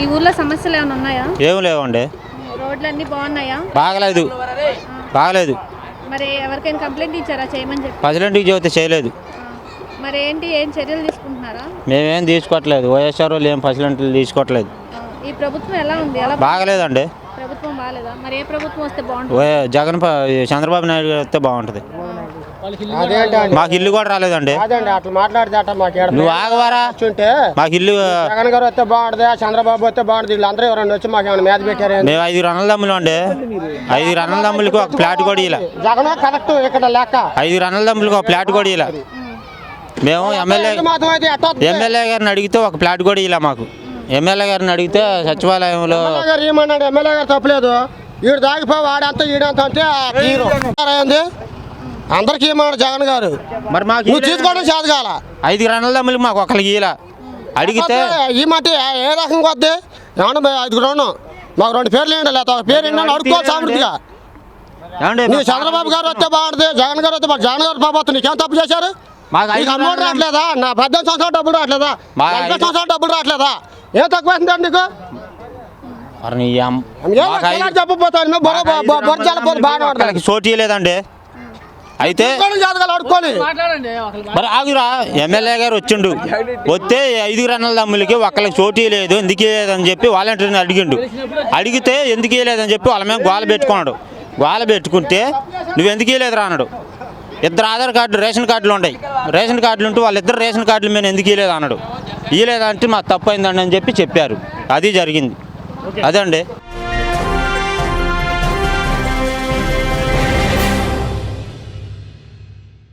ఈ ఊర్లో సమస్యలు ఏమైనా ఉన్నాయా? ఏం లేవండి. రోడ్లన్నీ బాగున్నాయా? బాగలేదు. మరి ఎవరికైనా కంప్లైంట్ ఇచ్చారా చేయమని చెప్పి? ప్రెసిడెంట్కి చెబితే చేయలేదు. మరి ఏం చర్యలు తీసుకుంటున్నారా? మేమేం తీసుకోవట్లేదు. వైఎస్ఆర్ వాళ్ళు ఏం ప్రెసిడెంట్లు తీసుకోవట్లేదు. ఈ ప్రభుత్వం ఎలా ఉంది? బాగలేదండి. ప్రభుత్వం బాగాలేదా? మరి ఏ ప్రభుత్వం వస్తే బాగుంటుంది? చంద్రబాబు నాయుడు గారు వస్తే బాగుంటుంది. మాకు ఇల్లు కూడా రాలేదండి. అట్లా మాట్లాడితే నువ్వు ఆగవారా? మాకు ఇల్లు జగన్ గారు వస్తే బాగుంటుంది, చంద్రబాబు వస్తే బాగుంటుంది. వీళ్ళందరూ ఎవరైనా వచ్చి మాకు ఏమైనా మీద పెట్టారు? మేము 5 అన్నదమ్ములు అండి. 5 అన్నదమ్ములకి ఒక ఫ్లాట్ కూడా ఇలా. జగన్ కరెక్ట్ ఇక్కడ లెక్క. 5 అన్నదమ్ములకి ఒక ఫ్లాట్ కూడా ఇలా. మేము ఎమ్మెల్యే గారిని అడిగితే ఒక ఫ్లాట్ కూడా ఇలా. మాకు ఎమ్మెల్యే గారిని అడిగితే సచివాలయంలో ఏమన్నాడు? ఎమ్మెల్యే గారు తప్పలేదు. ఈడు దాగిపో వాడంతా ఈడంతా అంటే అందరికి ఏమన్నాడు జగన్ గారు? మరి మాకు నువ్వు తీసుకోవడం చేత కాల. 5 అన్నదమ్ములకి మాకు ఒకరికి ఇలా అడిగితే ఈ మాట ఏ రకంగా వద్ది? ఏమన్నా 5 మాకు 2 పేర్లు ఏంటి? లేదా ఒక పేరు ఏంటని అడుక్కోవాలి సమృద్ధిగా. నువ్వు చంద్రబాబు గారు వస్తే బాగుంటుంది, జగన్ గారు వస్తే జగన్ గారు బాబు నీకేం తప్పు చేశారు? అమౌంట్ రావట్లేదా? నా 18 సంవత్సరాలు డబ్బులు రావట్లేదా? 20 సంవత్సరాలు డబ్బులు రావట్లేదా? ఏం తక్కువ అవుతుందండి నీకు? చెప్పిపోతాను సోటీ లేదండి. అయితే మరి ఆగురా, ఎమ్మెల్యే గారు వచ్చిండు. వస్తే 5 అన్నదమ్ములకి ఒక్కరికి చోటీ లేదు, ఎందుకు లేదని చెప్పి వాలంటీర్ని అడిగితే ఎందుకు లేదని చెప్పి వాళ్ళ మేము గోల పెట్టుకుంటే నువ్వు ఎందుకు లేదురా అన్నాడు. 2 ఆధార్ కార్డులు రేషన్ కార్డులు ఉన్నాయి. రేషన్ కార్డులు ఉంటూ వాళ్ళిద్దరు రేషన్ కార్డులు మేము ఎందుకు ఇవ్వలేదు అన్నాడు. ఇవ్వలేదంటే మాకు తప్పు అయిందండి అని చెప్పి చెప్పారు. అది జరిగింది. అదే అండి.